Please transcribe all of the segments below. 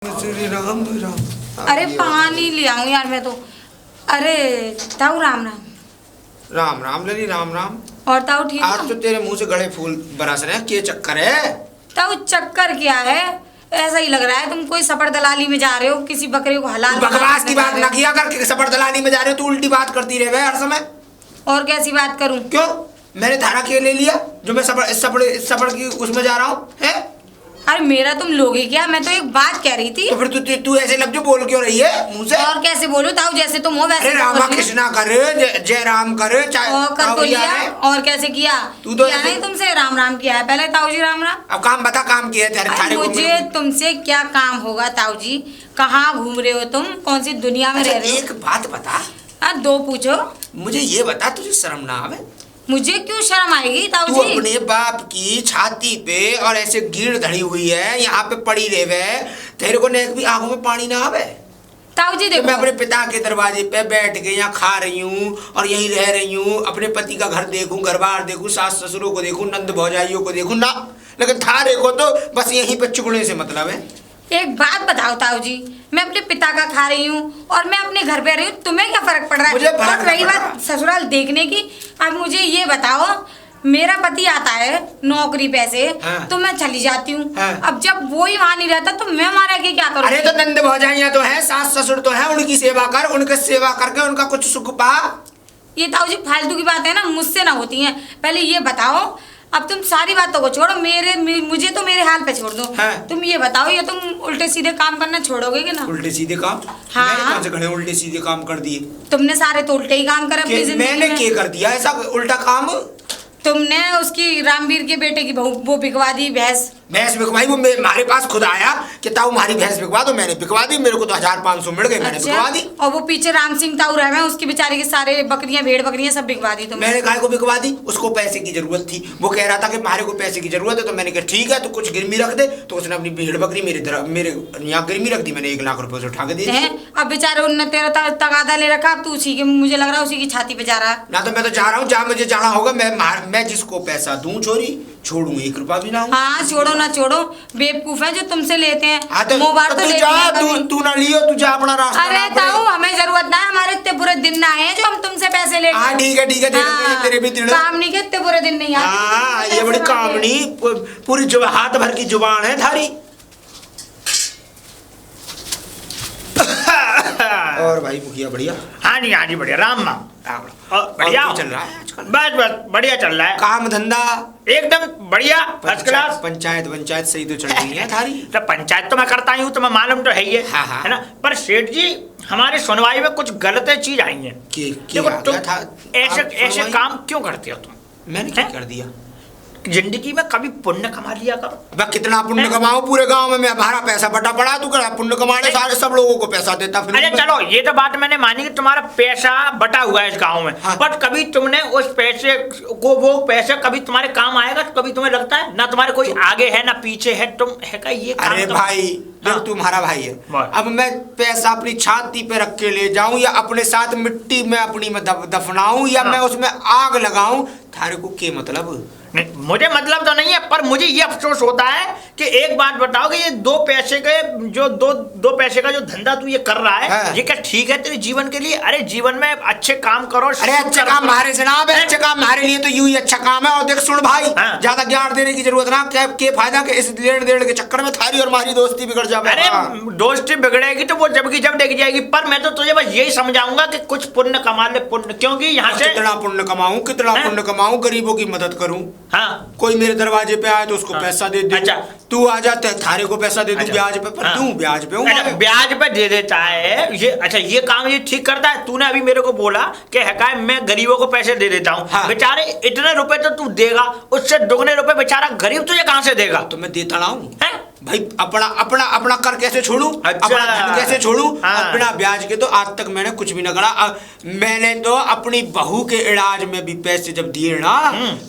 श्री राम राम। अरे पानी ले आऊं यार मैं तो। अरे ताऊ राम राम। राम राम लली राम राम। और ताऊ ठीक आज तो तेरे मुंह से गड़े फूल बरस रहे हैं, क्या चक्कर है? ताऊ चक्कर क्या है, ऐसा ही लग रहा है तुम कोई सफर दलाली में जा रहे हो, किसी बकरे को हलाल बकवास की बात ना किया कर। सफर दलाली में जा रहे हो, तू उल्टी बात करती रहे हर समय। और कैसी बात करूं? क्यों? मैंने धारा के ले लिया जो मैं सफर की उसमें जा रहा हूँ है? अरे मेरा तुम लोगे क्या, मैं तो एक बात कह रही थी। तो फिर तू ऐसे लफ्ज बोल क्यों रही है मुंह से? और कैसे बोलूं ताऊ, जैसे तुम हो वैसे। अरे रामा कृष्णा करे, जय राम करे, कर तो लिया। और कैसे किया? तू तो नहीं तुमसे राम राम किया है पहले ताऊ जी, राम राम। अब काम बता, काम किया है मुझे तुमसे क्या काम होगा ताऊ जी? कहाँ घूम रहे हो तुम, कौन सी दुनिया में रह रहे हो? एक बात बता। दो पूछो। मुझे ये बता, तुझे शर्म ना आवे? मुझे क्यों शर्म आएगी ताऊ तू जी? अपने बाप की छाती पे और ऐसे गिर धड़ी हुई है, यहाँ पे पड़ी रहे, तेरे को नेक भी आंखों में पानी ना आवे? ताऊ जी देखो, मैं अपने पिता के दरवाजे पे बैठ के यहाँ खा रही हूँ और यहीं रह रही हूँ, अपने पति का घर देखूं, घर बार देखूं, सास ससुरों को देखूं, नंद भौजाइयों को देखूं ना, लेकिन थारे को तो बस यहीं पे चुगने से मतलब है। एक बात बताओ ताऊ जी, मैं अपने पिता का खा रही हूँ और मैं अपने घर पे रही हूँ, तुम्हें क्या फर्क पड़ रहा है? मुझे फर्क और रही बात ससुराल देखने की, अब मुझे ये बताओ, मेरा पति आता है नौकरी पैसे, हाँ। तो मैं चली जाती हूँ। हाँ। अब जब वो ही वहाँ नहीं रहता तो मैं वहाँ रह के क्या करूँ? अरे तो नंद भौजाइयाँ तो है, सास ससुर तो है, उनकी सेवा कर, उनके सेवा करके उनका कुछ सुख पा। ये ताऊ जी फालतू की बात है ना, मुझसे ना होती है। पहले ये बताओ, अब तुम सारी बातों को छोड़ो, मुझे तो मेरे हाल पे छोड़ दो। हाँ। तुम ये बताओ, ये तुम उल्टे सीधे काम करना छोड़ोगे कि ना? उल्टे सीधे काम? हाँ। मैंने कौन से घड़े उल्टे सीधे काम कर दिए? तुमने सारे तो उल्टे ही काम करे अपनी जिंदगी मैंने में। क्या कर दिया ऐसा उल्टा काम? तुमने उसकी रामवीर के बेटे की बहू वो बिकवा दी, भैंस बिकवाई। वो हमारे पास खुद आया कि ताऊ हमारी भैंस बिकवा दो, मैंने बिकवा दी, मेरे को तो 1500 मिल गए, मैंने बिकवा दी। और वो पीछे राम सिंह ताऊ रहे हैं, उसकी बेचारे के सारे बकरियां भेड़ बकरियां सब बिकवा दी तुमने। मैंने गाय को बिकवा दी, उसको पैसे की जरूरत थी, वो कह रहा था कि हमारे को पैसे की जरूरत है, तो मैंने कहा ठीक है तो कुछ गिरवी रख दे, तो उसने अपनी भेड़ बकरी मेरे यहाँ गिरवी रख दी, मैंने 1 लाख रुपए से उठा के दे दी। अब बेचारे उनने तेरा तगादा ले रखा, अब तू उसी के, मुझे लग रहा है उसी की छाती पे जा रहा है ना। तो मैं तो जा रहा हूँ, जहाँ मुझे जाना होगा, मैं जिसको पैसा दूं चोरी छोड़ू 1 रुपया भी ना हो। हाँ छोड़ो ना छोड़ो, बेवकूफ है जो तुमसे लेते हैं। हाँ तो तो तू ना लियो, तू जा अपना रास्ता। अरे ताऊ हमें जरूरत ना है, हमारे इतने बुरे दिन ना आए जो हम तुमसे पैसे ले। हाँ ठीक है तेरे भी दिन काम नहीं के इतने बुरे दिन नहीं आते। हाँ ये बड़ी कामनी, पूरी हाथ भर की जुबान है थारी। और भाई मुखिया बढ़िया? हाँ जी बढ़िया, राम राम। बढ़िया चल रहा है आजकल? बस बढ़िया चल रहा है, काम धंधा एकदम बढ़िया, फर्स्ट क्लास। पंचायत सही तो चल रही है थारी? तो पंचायत तो मैं करता ही हूँ, तो मैं मालूम तो है ही है, हाँ, हाँ। है ना। पर सेठ जी हमारे सुनवाई में कुछ गलत चीज आई है। देखो तुम ऐसे काम क्यों करते हो तुम? मैंने क्या कर दिया? जिंदगी में कभी पुण्य कमा लिया करो। मैं कितना पुण्य कमाऊं? पूरे गांव में हमारा पैसा बटा पड़ा, तू कर पुण्य कमाने सारे सब लोगों को पैसा देता फिर। अरे चलो ये तो बात मैंने मानी कि तुम्हारा पैसा बटा हुआ है इस गांव में, हाँ। बट कभी तुमने उस पैसे को, वो पैसा कभी तुम्हारे काम आएगा? कभी तुम्हें लगता है ना तुम्हारे कोई आगे है ना पीछे है, तुम है का ये काम? अरे भाई देख, तुम्हारा भाई है, अब मैं पैसा अपनी छाती पे रख के ले जाऊं या अपने साथ मिट्टी में अपनी में दफनाऊं या मैं उसमें आग लगाऊं, थारे को क्या मतलब? नहीं, मुझे मतलब तो नहीं है, पर मुझे ये अफसोस होता है कि एक बात बताओ कि ये 2 पैसे के जो दो पैसे का जो धंधा तू ये कर रहा है, हाँ। ये क्या ठीक है तेरे जीवन के लिए? अरे जीवन में अच्छे काम करो। अरे अच्छा काम हमारे से ना है, अच्छे काम हमारे लिए तो यूं ही अच्छा काम है। और देख सुन भाई, हाँ। ज्यादा ज्ञान देने की जरूरत ना, क्या फायदा कि इस लेन देन के चक्कर में थारी और हमारी दोस्ती बिगड़ जाए। अरे दोस्ती बिगड़ेगी तो वो जब देख जाएगी, पर मैं तो तुझे बस यही समझाऊंगा कि कुछ पुण्य कमा ले, पुण्य, क्योंकि यहाँ से कितना पुण्य कमाऊं, गरीबों की मदद करूं। हाँ, कोई मेरे दरवाजे पे आए तो उसको पैसा दे दूं। अच्छा। तू आ जाते थारे को पैसा दे दूं ब्याज पे, पर तू ब्याज पे हूं। अच्छा, ब्याज पे दे देता है ये? अच्छा ये काम ये ठीक करता है? तूने अभी मेरे को बोला कि है मैं गरीबों को पैसे दे देता हूँ, हाँ। बेचारे इतने रुपए तो तू देगा, उससे दुगने रुपए बेचारा गरीब तुझे कहाँ से देगा? तो मैं देता ना हूँ भाई, अपना कर कैसे छोड़ू? अच्छा। अपना धन कैसे छोड़ू? हाँ। बिना ब्याज के तो आज तक मैंने कुछ भी ना करा। मैंने तो अपनी बहू के इलाज में भी पैसे जब दिए ना,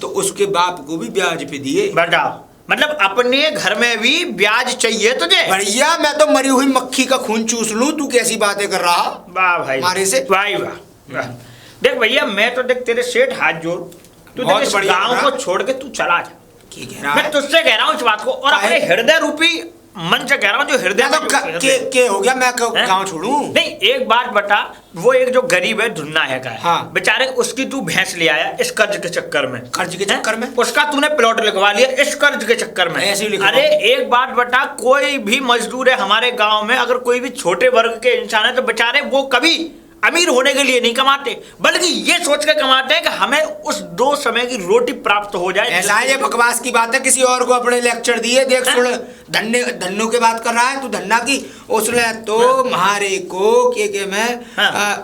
तो उसके बाप को भी ब्याज पे दिए। बताओ, मतलब अपने घर में भी ब्याज चाहिए तुझे? बढ़िया, मैं तो मरी हुई मक्खी का खून चूस लूं, तू कैसी बातें कर रहा? वाह भाई, हमारे से वाह वाह। देख भैया, मैं तो देख तेरे सेठ हाथ जोड़, तू देख इस गाँव को छोड़ के तू चला जा। क्या कह रहा मैं है? तुझसे कह रहा हूँ इस बात को, और अपने हृदय रूपी मन से कह रहा हूँ, जो हृदय में जो के हो गया, मैं गाँव छोड़ू? नहीं, एक बात बता, वो एक जो गरीब है धुन्ना है का, हाँ। बेचारे उसकी तू भैंस ले आया इस कर्ज के चक्कर में, कर्ज के चक्कर में उसका तूने प्लॉट लिखवा लिया इस कर्ज के चक्कर में। ऐसे ही लिखवा। अरे एक बात बता, कोई भी मजदूर है हमारे गांव में, अगर कोई भी छोटे वर्ग के इंसान है तो बेचारे वो कभी अमीर होने के लिए नहीं कमाते, बल्कि ये सोच कर कमाते हैं कि हमें उस 2 समय की रोटी प्राप्त हो जाए। ऐसा है, ये बकवास की बात है, किसी और को अपने लेक्चर दिए। देख सुन, धन्नो के बात कर रहा है तू, धन्ना की। उसने तो म्हारे को के मैं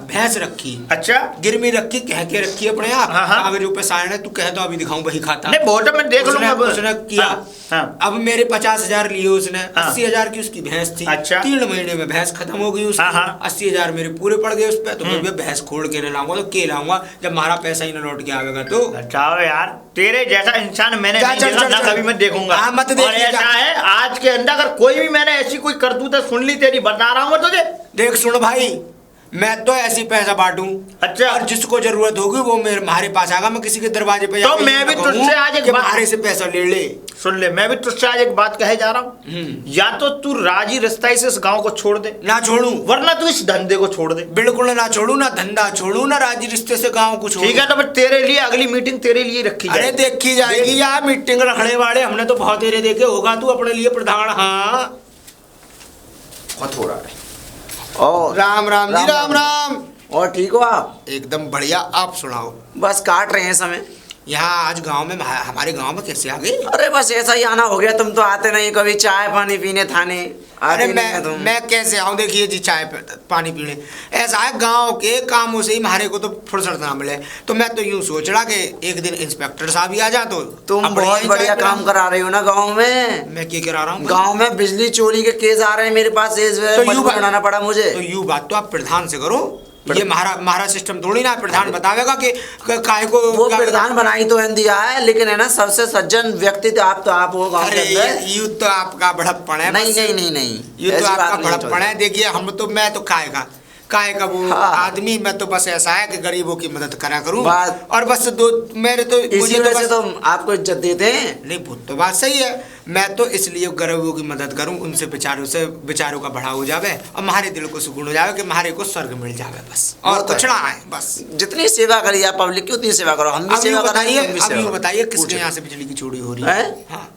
भैंस रखी, अच्छा गिरमी रखी, कह के रखी अपने आप। हाँ। अगर जो पैसा है तू कह दो अभी दिखाऊं वही खाता। नहीं बहुत मैं देख लूंगा। उसने किया। हाँ। अब मेरे 50,000 लिए उसने, 80,000 की उसकी भैंस थी। अच्छा। 3 महीने में भैंस खत्म हो गई उसकी। 80,000 मेरे पूरे पड़ गए उस पर। तो मैं भैंस खोल के लाऊंगा तो के लाऊंगा जब हमारा पैसा ही ना लौट के आवेगा तो। जाओ यार, तेरे जैसा इंसान मैंने नहीं देखा ना कभी मैं देखूंगा। हाँ, मत और ऐसा है आज के अंदर अगर कोई भी मैंने ऐसी कोई करतूत सुन ली तेरी, बता रहा हूँ तुझे। देख सुन भाई, मैं तो ऐसी पैसा बांटूं। अच्छा। और जिसको जरूरत होगी वो हमारे पास आएगा। मैं किसी के दरवाजे पे तो मैं भी तुझसे आज एक बात, हमारे से पैसा ले ले। सुन ले, मैं भी तुझसे आज एक बात कहे जा रहा हूँ, या तो तू राजी रिश्ता से इस गांव को छोड़ दे, ना छोड़ू, वरना तू इस धंधे को छोड़ दे। बिल्कुल ना छोड़ू, ना धंधा छोड़ू, ना राजी रिश्ते से गांव को छोड़ू। ठीक है, तो फिर तेरे लिए अगली मीटिंग तेरे लिए रखी जाएगी। अरे देखी जाएगी यार, मीटिंग रखने वाले हमने तो बहुत तेरे देखे। होगा तू अपने लिए प्रधान। हाँ बहुत हो रहा है। और राम राम जी, राम राम। और ठीक हो आप? एकदम बढ़िया, आप सुनाओ। बस काट रहे हैं समय। यहाँ आज गांव में, हमारे गांव में कैसे आ गए? अरे बस ऐसा ही आना हो गया, तुम तो आते नहीं कभी चाय पानी पीने थाने। अरे मैं कैसे आऊँ? देखिए जी, चाय पानी पीने ऐसा है, गांव के कामों से ही हमारे को तो फुर्सत ना मिले। तो मैं तो यूं सोच रहा कि एक दिन इंस्पेक्टर साहब ही आ जा तो तुम बहुत बढ़िया काम करा रहे हो ना गांव में। मैं क्या करा रहा हूँ? गांव में बिजली चोरी के केस आ रहे हैं मेरे पास, तो यूं बनाना पड़ा मुझे। तो यूं बात तो आप प्रधान से करो। ये हमारा सिस्टम थोड़ी ना प्रधान बतावेगा कि काय को। वो प्रधान बनाई तो है दिया है, लेकिन है ना सबसे सज्जन व्यक्ति तो आप हो गांव के अंदर। यू तो आपका बड़प्पन है। नहीं, यू तो आपका बड़प्पन है। देखिए मैं तो काय का वो आदमी, मैं तो बस ऐसा है कि गरीबों की मदद करा करूं और बस मेरे तो इसी वजह से तो आपको इज्जत देते हैं। नहीं, वो तो बात सही है। मैं तो इसलिए गरीबों की मदद करूं, उनसे बेचारों का बढ़ा हो जावे और हमारे दिल को सुकून हो जावे कि हमारे को स्वर्ग मिल जावे बस, और कुछ ना है। बस जितनी सेवा करिए आप पब्लिक की उतनी सेवा करो। हम भी सेवा बताइए। अब यूँ बताइए किसके यहाँ से बिजली की चोरी हो रही है? हाँ,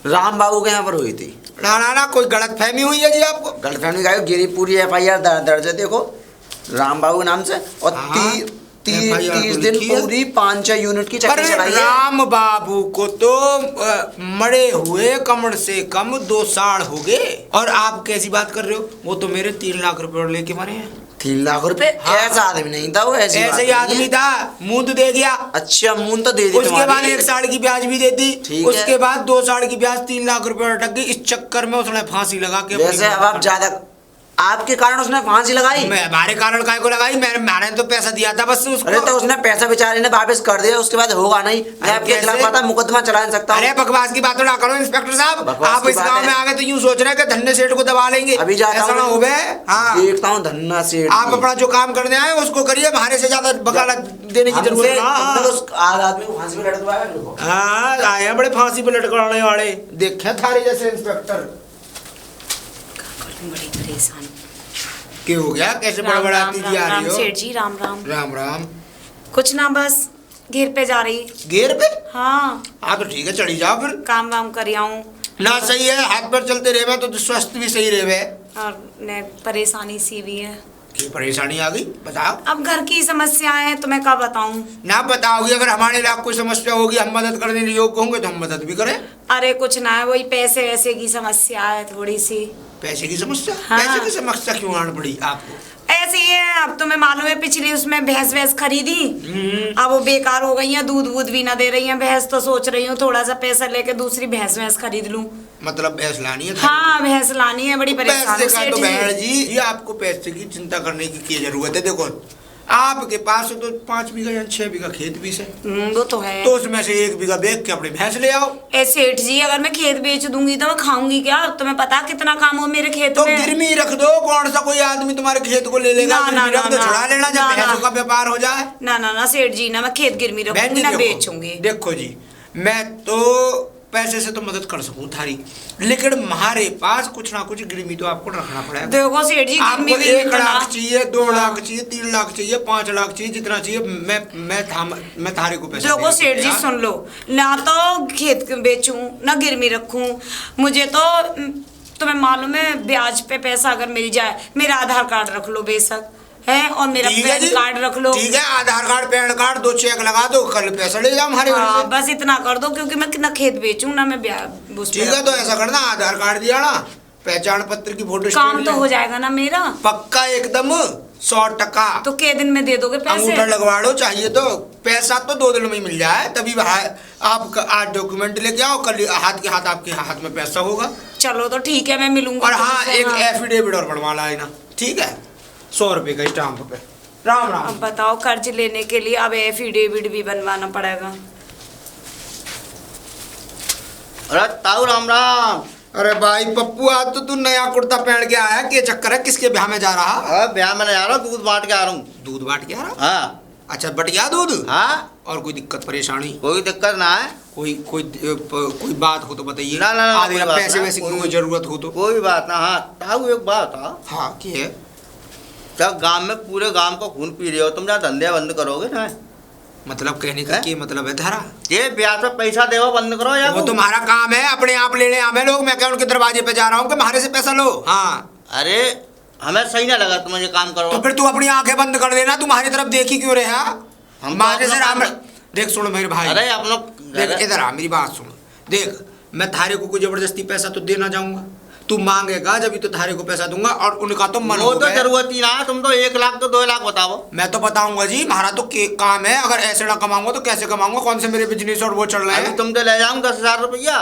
राम बाबू के यहाँ पर हुई थी। ना कोई गलत फहमी हुई है जी आपको? गलत फहमी का गिरी पूरी FIR दर्ज है, देखो राम बाबू नाम से। और 30 दिन पूरी 5-6 यूनिट की चक्की चलाई है। राम बाबू को तो मरे हुए कम से कम 2 साल हो गए, और आप कैसी बात कर रहे हो? वो तो मेरे 3 लाख रुपए लेके मरे हैं। 3 लाख रुपए? ऐसा आदमी नहीं था वो, ऐसे ही आदमी था। मूंद दे गया। अच्छा, मूंद तो दे दी। उसके बाद 1 साल की ब्याज भी दे दी। उसके बाद 2 साल की ब्याज 3 लाख रुपए अटक गई। इस चक्कर में उसने फांसी लगा के। वैसे अब आप ज्यादा, आपके कारण उसने फांसी लगाई? हमारे कारण काय को लगाई? मैंने तो पैसा दिया था बस उसको। अरे तो उसने पैसा बेचारे ने वापस कर दिया, उसके बाद होगा नहीं। मैं आपके खिलाफ आता मुकदमा चला सकता हूँ। अरे बकवास की बात ना करो इंस्पेक्टर साहब। आप इस गांव में आ गए तो यूं सोच रहे हैं कि धन्ना सेठ को दबा लेंगे। अभी जाता हूं, हो गए। हाँ, देखता हूँ धन्ना सेठ। आप अपना जो काम करने आए उसको करिए, हमारे से ज्यादा वकालत देने की जरूरत है। आदमी को फांसी पे लटकवाया। हाँ, आए हैं बड़े फांसी पे लटकाने वाले, देखे थारे जैसे इंस्पेक्टर। बड़ी परेशान। क्या हो गया? कैसे बड़बड़ाती जी आ रही हो? सेठ जी राम राम। राम राम। कुछ ना, बस घेर पे जा रही। घेर पे? हाँ तो ठीक है, चली जाओ फिर। काम वाम कर आऊं ना। सही है, हाथ पर चलते रहे तो स्वास्थ्य भी सही रहे। और ने परेशानी सी भी है। क्या परेशानी आ गई? बताओ। अब घर की समस्याएं हैं तो मैं क्या बताऊं? ना बताओगी? अगर हमारे लाख कोई समस्या होगी, हम मदद करने के योग्य होंगे तो हम मदद भी करें। अरे कुछ ना है, वही पैसे वैसे की समस्या है थोड़ी सी। पैसे की समस्या? हाँ। पैसे की समस्या क्यों आने पड़ी आपको? ऐसे ही है, अब तुम्हें मालूम है पिछली उसमें भैंस खरीदी, अब वो बेकार हो गई है, दूध भी ना दे रही है भैंस। तो सोच रही हूँ थोड़ा सा पैसा लेके दूसरी भैंस खरीद लूं। मतलब भैंस लानी है? हाँ, भैंस लानी है। बड़ी परेशान पैसे का तो बहन जी, ये आपको पैसे की चिंता करने की क्या जरूरत है? देखो आपके पास तो 5 बीघा या 6 बीघा खेत भी है। वो तो है। तो उसमें से 1 बीघा बेच के अपने भैंस ले आओ। सेठ जी, अगर मैं खेत बेच दूंगी तो मैं खाऊंगी क्या? तुम्हें पता कितना काम हो मेरे खेत में। तो गिरवी रख दो, कौन सा कोई आदमी तुम्हारे खेत को ले लेगा? छुड़ा लेना जब भैंसों का व्यापार हो जाए। ना सेठ जी, ना मैं खेत गिरवी रखूंगी ना बेचूंगी। देखो जी, मैं तो पैसे से तो मदद कर सकूं थारी, लेकिन हमारे पास कुछ ना कुछ गिरवी तो आपको रखना पड़ेगा। देखो सेठ जी, आपको गिरवी भी 1 नहीं लाख करना। चाहिए, 2 लाख चाहिए, 3 लाख चाहिए, 5 लाख चाहिए, जितना चाहिए मैं थारे को पैसा देखो दे सेठ जी दूंगा। सुन लो, ना तो खेत बेचूं ना गिरवी रखूं, मुझे तो तुम्हें मालूम है ब्याज पे पैसा अगर मिल जाए, मेरा आधार कार्ड रख लो बेशक है, और मेरा ठीक है पैन जी, कार्ड रख लो। ठीक है, आधार कार्ड पैन कार्ड 2 चेक लगा दो, कल पैसा ले जाओ हमारे घर हाँ, से। बस इतना कर दो, क्योंकि मैं ना खेत बेचूं ना मैं ब्याज उस पे ठीक है, तो ऐसा करना, आधार कार्ड दिया ना, पहचान पत्र की फोटो काम तो हो जाएगा ना मेरा। पक्का एकदम 100%। तो के दिन में दे दोगे पैसे? अंगूठा लगवा लो, चाहिए तो पैसा तो 2 दिन में ही मिल जाए, तभी आप आज डॉक्यूमेंट लेके आओ, कल हाथ के हाथ आपके हाथ में पैसा होगा। चलो तो ठीक है, मैं मिलूंगा। और हाँ, तुमसे, एक हाँ। एफिडेविट और बनवा लाना, ठीक है, 100 रुपए का स्टाम्प पे। राम राम। अब बताओ, कर्ज लेने के लिए अब एफिडेविट भी बनवाना पड़ेगा। अरे ताऊ राम राम। अरे भाई पप्पू, आज तो तू नया कुर्ता पहन के आया, क्या चक्कर है, किसके ब्याह में जा रहा? अरे ब्याह में नहीं आ रहा, दूध बांट के आ रहा हूँ। दूध बांट के आ रहा? हाँ अच्छा, बटिया दूध? हाँ, और कोई दिक्कत परेशानी? कोई दिक्कत ना है। कोई बात हो तो बताइए। ना, ना, ना, आधे कोई बात पैसे ना, वैसे की कोई- कोई जरूरत हो तो? कोई बात ना। हाँ ताऊ, एक बात था, हाँ, क्या है? जब गांव में पूरे गांव को खून पी रहे हो, तुम जहाँ धंधे बंद करोगे ना? मतलब कहने का हैं? क्या मतलब है धारा? ये ब्याह से पैसा देवा बंद करो या वो तुम्हारा काम है, अपने आप लेने आवे लोग, मैं क्या उनके दरवाजे पे जा रहा हूँ कि हमारे से पैसा लो? हाँ, अरे हमें सही ना लगा तुम ये काम करो। तो फिर तू अपनी आंखें बंद कर देना, तुम्हारी तरफ देखी क्यों रहे? हम तो मारे से अपना राम। काम- देख सुन मेरे भाई, अरे आप लोग देख इधर आ, मेरी बात सुन। देख, मैं थारे को कोई जबरदस्ती पैसा तो देना चाहूंगा, तू मांगेगा जब तो थारे को पैसा दूंगा, और उनका तो मन वो हो तो गया। जरूरत ही ना है, तुम तो 1 लाख तो 2 लाख बताओ। मैं तो बताऊंगा जी, हमारा तो काम है, अगर ऐसे ना कमाऊंगा तो कैसे कमाऊंगा? कौन से मेरे बिजनेस और वो चल रहे अभी हैं? तुम तो ले जाऊँ 10,000 रुपया,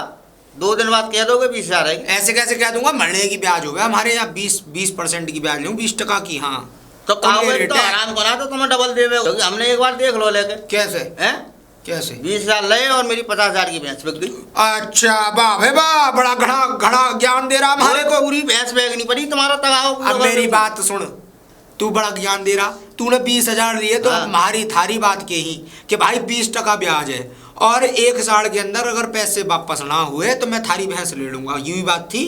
2 दिन बाद कह दोगे 20,000 है। ऐसे कैसे कह दूंगा? मरने की ब्याज होगा हमारे यहाँ, 20% की ब्याज लूँ, 20% की। हाँ, तो कम कहोगे रेट तो है। आराम करा तो तुम्हें डबल दे दो, क्योंकि हमने एक बार देख लो लेके। कैसे? हैं? कैसे? 20,000 ले और मेरी 50,000 की भैंस बिक गई। अच्छा, वाह भाई वाह, बड़ा घना घना ज्ञान दे रहा हमारे को। पूरी भैंस बेचनी पड़ी, तुम्हारा तगाओ पूरा अब मेरी कर- बात सुन, तू बड़ा ज्ञान दे रहा, तूने 20,000 दिए तो हाँ। हमारी थारी बात कही कि भाई 20% ब्याज है, और 1 साल के अंदर अगर पैसे वापस ना हुए तो मैं थारी भैंस ले लूंगा, यूं बात थी?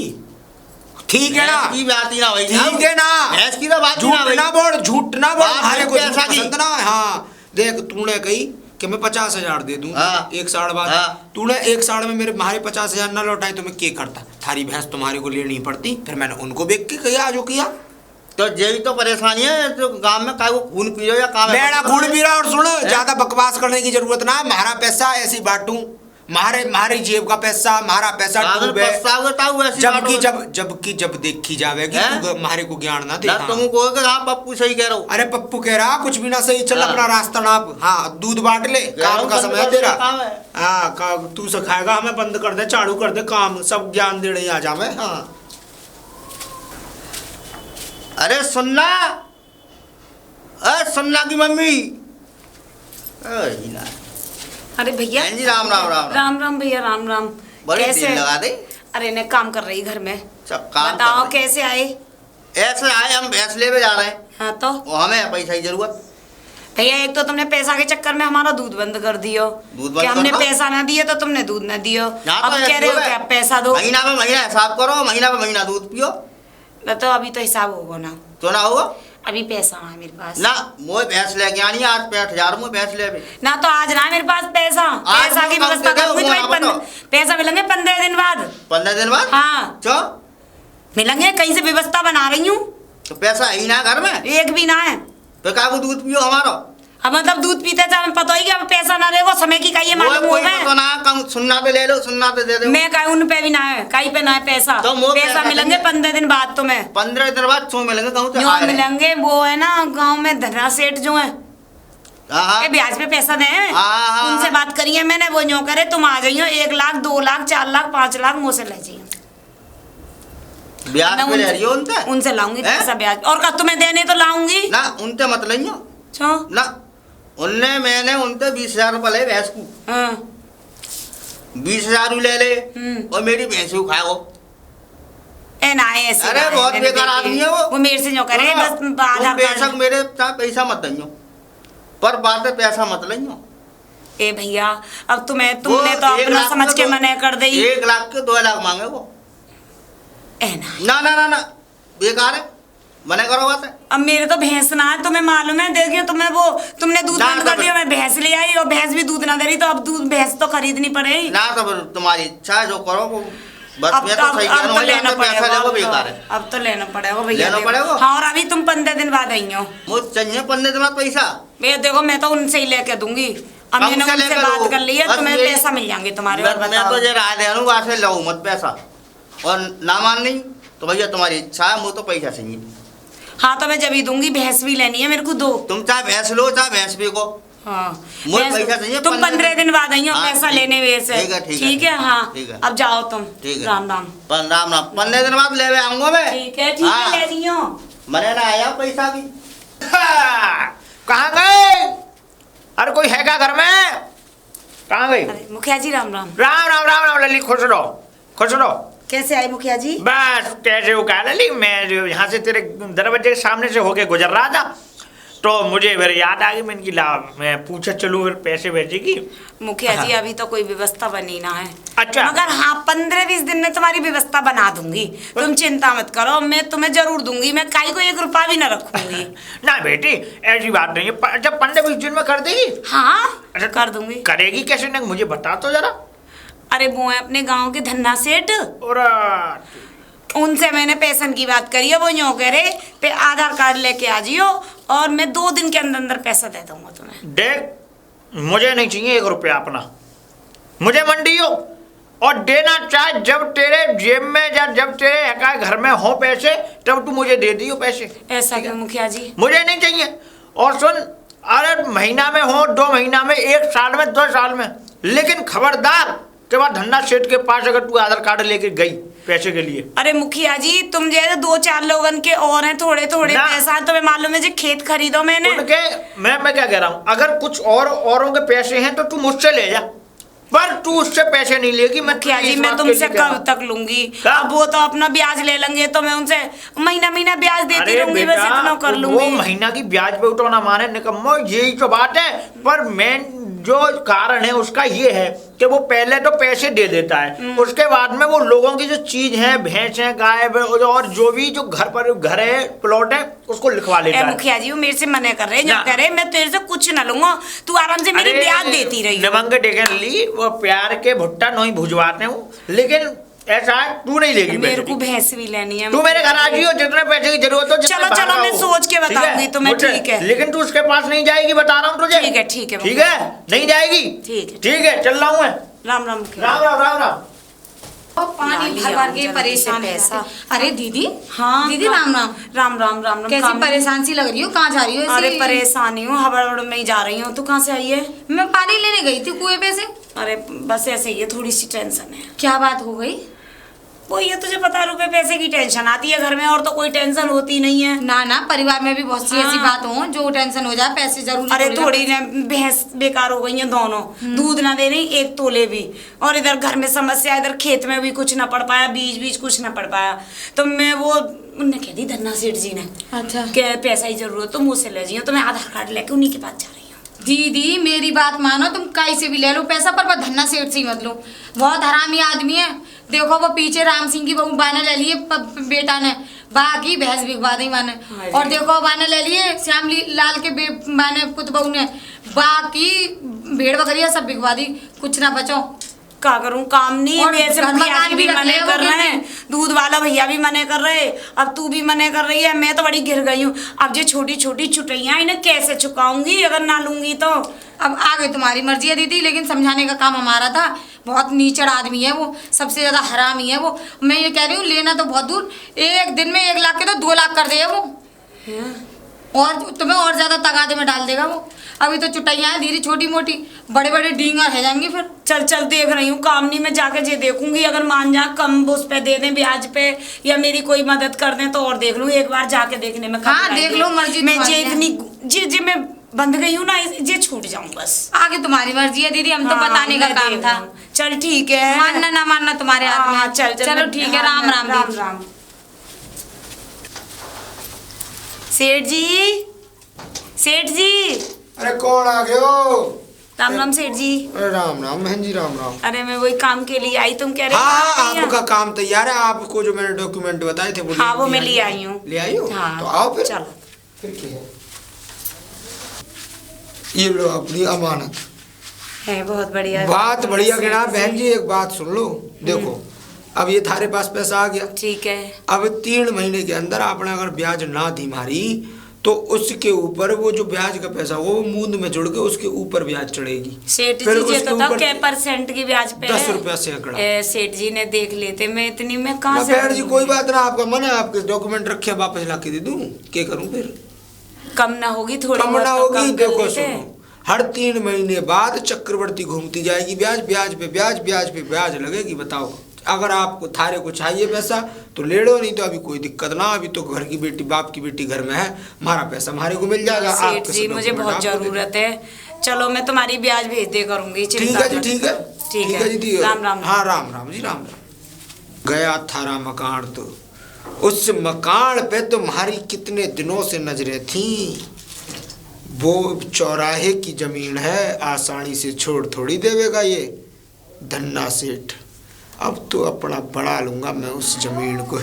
ठीक है ना? भैंस की बात ही ना भाई, ठीक है ना? भैंस की तो बात ही झूठ ना भाई। ना बोल, झूठ ना बोल, बात हमारे को पैसा झूठ की। पसंद ना है। हाँ, देख तूने कही कि मैं 50,000 दे दूं, हाँ। 1 साल बाद। हाँ। तूने 1 साल में मेरे 50,000 ना लौटाए तो मैं क्या करता? थारी भैंस तुम्हारे को लेनी पड़ती, फिर मैंने उनको बेच के किया जो किया। तो यही तो परेशानी है, तो गांव में काय वो खून पियो या काम मेरा खून पी रहा, और सुन, ज्यादा बकवास करने की जरूरत ना है, हमारा पैसा ऐसी बांटूं, हमारी जेब का पैसा, हमारा पैसा डूबे, जब देखी जावेगी हैं? तू हमारे को ज्ञान ना दे। ना हाँ। तुम कहोगे हाँ पप्पू सही कह रहा हूँ। अरे पप्पू कह रहा कुछ भी ना सही, चल हाँ। अपना रास्ता नाप। हाँ, दूध बांट ले, काम का समय है तेरा। हाँ, तू सिखाएगा हमें, बंद कर दे, चालू कर दे काम, सब ज्ञान देने ही आ जावे। हाँ, अरे सुनना, अरे सुनना की मम्मी। अरे ना। अरे भैया, बहन जी, राम राम राम राम। राम राम भैया, राम राम। बड़ी देर लगा दे। अरे मैं काम कर रही घर में। सब काम बताओ कर रहे। कैसे आए? ऐसे आए, हम भैंस लेवे जा रहे हैं, हाँ तो वो हमें पैसा की जरूरत। भैया, एक तो तुमने पैसा के चक्कर में हमारा दूध बंद कर दियो, दूध बंद कि हमने कर दो। पैसा ना दिए तो तुमने दूध ना दियो। ना अब तो कह रहे हो ऐसे कि आप पैसा दो। महीना पे महीना हिसाब करो, महीना पे महीना दूध पियो, ना तो अभी तो हिसाब होगा ना, तो ना होगा अभी पैसा है मेरे पास ना। मोए भैंस लेके आनी है, आज 65,000 में भैंस ले। ना, तो आज रहा मेरे पास पैसा। आज पैसा की वो काम व्यवस्था दे दो, करूंगी तो वो भाई आप बताओ। पैसा मिलेंगे 15 दिन बाद। 15 दिन बाद? हाँ, क्यों? मिलेंगे, कहीं से व्यवस्था बना रही हूँ, तो पैसा है ही ना घर में, एक भी ना है। तो क्या वो दूध पियो हमारा। अब मतलब दूध पीते थे, हमें पता ही कि अब पैसा ना रहेगा, समय की कहीं वो मालूम कोई होगा। तो ना, कम सुनना पे ले लो, सुनना पे दे दो। मैं कहीं उन पे भी ना है, कहीं पे ना है पैसा। तो मुँह पे पैसा पैसा मिलेंगे देंगे। 15 दिन बाद तुम्हें। 15 दिन बाद क्यों मिलेंगे, कहूँ तो जो आए। मिलेंगे वो है ना गांव में धना सेठ जो है, हाँ, हाँ। के ब्याज पे पैसा दे, हाँ। उनसे बात करिए मैंने, वो यूँ करे तुम आ जाइयो, 1 लाख 2 लाख 4 लाख 5 लाख मुँह से ले जाइए। ब्याज मैं पे ले रही हो उनसे? उनसे लाऊंगी हैं? पैसा ब्याज, और का तुम्हें देने तो लाऊंगी ना उनसे मत लियो छो। ना। उनने मैंने उनसे 20,000 रुपये ले भैंस को, हाँ, 20,000 ले ले हम्म। और मेरी भैंस को खाओ। ए ना ऐसे अरे ना है, बहुत मैंने बेकार देखी। आदमी है वो। मेरे से जो करे बस तुम आधार बेशक कार्ड। मेरे साथ पैसा मत दियो, पर बात है पैसा मत लियो। ए भैया अब तुमने तो वो अपना 1 समझ लाख के मना कर दी। 1 लाख के 2 लाख मांगे वो। ए ना ना ना ना ना बेकार है, मना करो बात है। अब मेरे तो भैंस ना है, तुम्हें मालूम है। देखिए तुमने दूध ना, बंद कर दिया, मैं भैंस ले आई और भैंस भी दूध ना दे रही, तो अब दूध भैंस तो खरीदनी पड़ेगी ना तो तुम्हारी इच्छा है जो करो वो, बस अब मैं तो तो सही अब कह तो रहा लेना हूँ, पैसा पड़ेगा, लेगो बेकार है। अब तो लेना पड़ेगा भैया। लेना देखो। पड़ेगा? हाँ, और अभी तुम 15 दिन बाद आई हो। मुझे चाहिए 15 दिन बाद पैसा। भैया देखो मैं तो उनसे ही लेके दूंगी, अब कम मैंने से उनसे लेकर बात दो। कर ली है, बस तुम्हें यही- पैसा मिल जाएंगे तुम्हारे। और मैं बताओ। तो ये राय दे रहा हूँ, वहाँ से लो मत पैसा, और ना मान नहीं तो भैया तुम्हारी इच्छा है, मुझे तो पैसा चाहिए। हाँ तो मैं जब ही दूंगी, भैंस भी लेनी है मेरे को 2। तुम चाहे भैंस लो चाहे भैंस भी को। हाँ मुझे पैसा चाहिए तुम 15 दिन बाद आई हो हाँ, पैसा लेने वैसे। ठीक है, ठीक है, ठीक है। हाँ ठीक है। अब जाओ तुम। ठीक है। राम राम। राम राम। 15 दिन बाद ले आऊंगा मैं। ठीक है ठीक है, ले जियो। मैंने ना आया पैसा भी। कहाँ गए? अरे कोई है क्या घर में? कहाँ गई? अरे मुखिया जी राम राम। राम राम राम राम लली, खुश रहो खुश रहो। कैसे आए मुखिया जी? बस कैसे हो कहा लली, मैं जो यहाँ से तेरे दरवाजे के सामने से होके गुजर रहा था तो मुझे फिर याद आ गई, मैंने की ला मैं पूछा चलूँ फिर पैसे भेजेगी। मुखिया जी हाँ। अभी तो कोई व्यवस्था बनी ना है। अच्छा। मगर हाँ 15-20 दिन में तुम्हारी व्यवस्था बना दूंगी, तुम चिंता मत करो, मैं तुम्हें जरूर दूंगी। मैं काई को 1 रुपया भी ना रखूंगी। ना बेटी ऐसी बात नहीं है, जब 15-20 दिन में कर देगी। हाँ अच्छा कर दूंगी। करेगी कैसे ना मुझे बता तो जरा। अरे वो है अपने गांव के धन्ना सेठ, और उनसे मैंने पैसन की बात करी है। वो यूँ कह रहे पे आधार कार्ड लेके आ जियो और मैं 2 दिन के अंदर अंदर पैसा दे दूंगा तुम्हें। देख मुझे नहीं चाहिए 1 रुपया अपना, मुझे मंडी हो और देना चाहे जब तेरे जेब में या जब तेरे हका घर में हो पैसे तब तू मुझे दे दियो पैसे। ऐसा क्यों मुखिया जी? मुझे नहीं चाहिए। और सुन, अरे महीना में हो 2 महीना में 1 साल में 2 साल में, लेकिन खबरदार के बाद धन्ना सेठ के पास अगर तू आधार कार्ड लेके गई पैसे के लिए। अरे मुखिया जी तुम जैसे 2-4 लोगन के और हैं, थोड़े थोड़े ना। पैसा तुम्हें मालूम है जो खेत खरीदो मैंने। उनके मैं क्या कह रहा हूँ, अगर कुछ औरों के पैसे हैं तो तू मुझसे ले जा, पर तू उससे पैसे नहीं लेगी। मैं मुखिया जी इस मैं बात के तुमसे लिए कह रहा कब हूँ। तक लूंगी? क्या? अब वो तो अपना ब्याज ले लेंगे तो मैं उनसे महीना ब्याज देती अरे रहूंगी, बस बेटा, इतना कर वो लूंगी। महीना की ब्याज पे उठाना माने निकम्मो, यही तो बात है। पर मेन जो कारण है उसका ये है कि वो पहले तो पैसे दे देता है, उसके बाद में वो लोगों की जो चीज है, भैंस है, गाय है, और जो भी जो घर है, प्लॉट है, उसको लिखवा लेता है। मुखिया जी वो मेरे से मना कर रहे हैं, जो ना। कह रहे हैं मैं तेरे से कुछ ना लूंगा, तू आराम से मेरी अरे, ब्याज देती रही। नमंग देखे ली वो प्यार के भुट्टा नहीं भुजवाते हूँ, लेकिन ऐसा है तू नहीं लेगी मेरे पैसे को की। भैंस भी लेनी है। तू मेरे घर आ जाइयो, जितने पैसे की जरूरत हो जितने चलो, बाहर चलो, मैं आओ। सोच के ठीक है? बताऊंगी तुम्हें, मुझे- ठीक है। लेकिन तू उसके पास नहीं जाएगी, बता रहा हूँ तुझे। ठीक है, ठीक है, ठीक है, नहीं जाएगी। ठीक है। चल रहा हूँ मैं। राम राम मुखिया। राम राम राम राम। और पानी भर भर के परेशान है पैसा। अरे दीदी, हाँ दीदी राम राम। राम राम राम राम। कैसी काम- परेशान सी लग रही हो, कहाँ जा रही हो ऐसे? अरे परेशानी हूँ, हबड़ में ही जा रही हूँ। तू कहाँ से आई है? मैं पानी लेने गई थी कुएं पे से। अरे बस ऐसे ही है, थोड़ी सी टेंशन है। क्या बात हो गई? वो ये तुझे पता है, रुपए पैसे की टेंशन आती है घर में, और तो कोई टेंशन होती नहीं है। ना ना, परिवार में भी बहुत सी ऐसी हाँ। बात हो जो टेंशन हो जाए, पैसे जरूरी अरे थोड़ी ना। थोड़ी ना भैंस बेकार हो गई है दोनों, दूध ना दे रही 1 तोले भी, और इधर घर में समस्या, इधर खेत में भी कुछ ना पड़ पाया, बीज कुछ ना पड़ पाया। तो मैं वो उनने कह दी धन्ना सेठ जी ने अच्छा कि पैसा की जरूरत तो मुझसे ले जाइए, तो मैं आधार कार्ड लेके उन्हीं के पास जा रही हूँ। दीदी मेरी बात मानो, तुम कहीं से भी ले लो पैसा, पर धन्ना सेठ से ही मत लो, बहुत हरामी आदमी है। देखो वो पीछे राम सिंह की बहू बाने ले लिए बेटा ने, बाकी भैंस बिकवा दी माने। और देखो बाने ले लिए श्याम लाल के बाने पुत बहू ने, बाकी भेड़ बकरियां सब बिकवा दी, कुछ ना बचो। क्या करूं, काम नहीं है। और वैसे घर भैया मकान जी भी भी रख मने ले, वो कर भी रहे हैं, दूध वाला भैया भी मने कर रहे, अब तू भी मने कर रही है। मैं तो बड़ी घिर गई हूँ। अब जो छोटी छोटी छुट्टियां इन्हें कैसे चुकाऊंगी अगर ना लूंगी तो? अब आगे तुम्हारी मर्जी है दीदी, लेकिन समझाने का काम हमारा था। बहुत नीचड़ आदमी है वो, सबसे ज्यादा हरामी है वो। मैं ये कह रही हूँ लेना तो बहुत दूर, 1 दिन में 1 लाख के तो 2 लाख कर दे वो, और तुम्हें और ज्यादा तगादे में डाल देगा वो। अभी तो चुटाइयाँ हैं धीरे छोटी मोटी, बड़े बड़े डींगा रह जाएंगे फिर। चल देख रही हूँ, काम नहीं, मैं जाके जे देखूंगी, अगर मान जा कम उस पे दे दें ब्याज पे, या मेरी कोई मदद कर दें तो और देख लूँ। एक बार जाके देखने में हाँ, देख लो, मर्जी मैं तुम्हारी जे है। इतनी जे मैं बंध गई हूँ ना, जे छूट जाऊं बस। आगे तुम्हारी मर्जी है दीदी, हम तो हाँ, बताने का मैं काम देख था। लूँ। चल ठीक है, मानना ना मानना तुम्हारे हाथ में हाँ, है। चल चलो ठीक है, राम राम राम दीदी। राम। सेठ जी, सेठ जी, अरे कौन आ गयो? राम राम सेठ जी। अरे राम राम बहन जी, राम राम। अरे मैं वही काम के लिए आई, तुम कह रहे हाँ काम नहीं है? आपका काम तैयार है, आपको जो मैंने डॉक्यूमेंट बताए थे वो हाँ वो मैं ले आई हूँ। ले आई हो? हाँ तो आओ फिर। चलो। फिर क्या है? ये लो अपनी अमानत। है बहुत बढ़िया बात बढ़िया सेठ गिना जी। बहन जी, एक बात सुन लो। देखो अब ये थारे पास पैसा आ गया, ठीक है। अब 3 महीने के अंदर आपने अगर ब्याज ना दी मारी तो उसके ऊपर वो जो ब्याज का पैसा वो मूंद में जुड़ के उसके ऊपर ब्याज चढ़ेगी। सेठ फिर जी ये उसके तो था ऊपर क्या परसेंट की ब्याज पे 10 है? रुपया सैकड़ा। सेठ जी ने देख लेते, मैं इतनी में कहाँ से बहन जी कोई बात ना, आपका मन है, आपके डॉक्यूमेंट रखे वापस ला के दे दूं, क्या करूं फिर? कम ना होगी थोड़ी कम बहुत ना तो होगी। कम कर देखो लेते। सुनो, हर 3 महीने बाद चक्रवर्ती घूमती जाएगी, ब्याज ब्याज पे ब्याज, ब्याज पे ब्याज लगेगी। बताओ अगर आपको थारे को चाहिए पैसा तो ले लो, नहीं तो अभी कोई दिक्कत ना, अभी तो घर की बेटी बाप की बेटी घर में है, हमारा पैसा हमारे को मिल जाएगा। सेठ आपके जी सब मुझे डॉक्यूमेंट बहुत आपको दे जरूरत है, चलो मैं तुम्हारी ब्याज भेज दे करूंगी। ठीक चिंता है जी, मत ठीक है, करो। ठीक है जी, ठीक है। राम राम। हाँ राम राम जी, राम राम। गया थारा मकान, तो उस मकान पे तुम्हारी कितने दिनों से नजरें थी। वो चौराहे की जमीन है, आसानी से छोड़ थोड़ी देवेगा ये धन्ना सेठ। अब तो अपना बढ़ा लूंगा मैं उस जमीन को।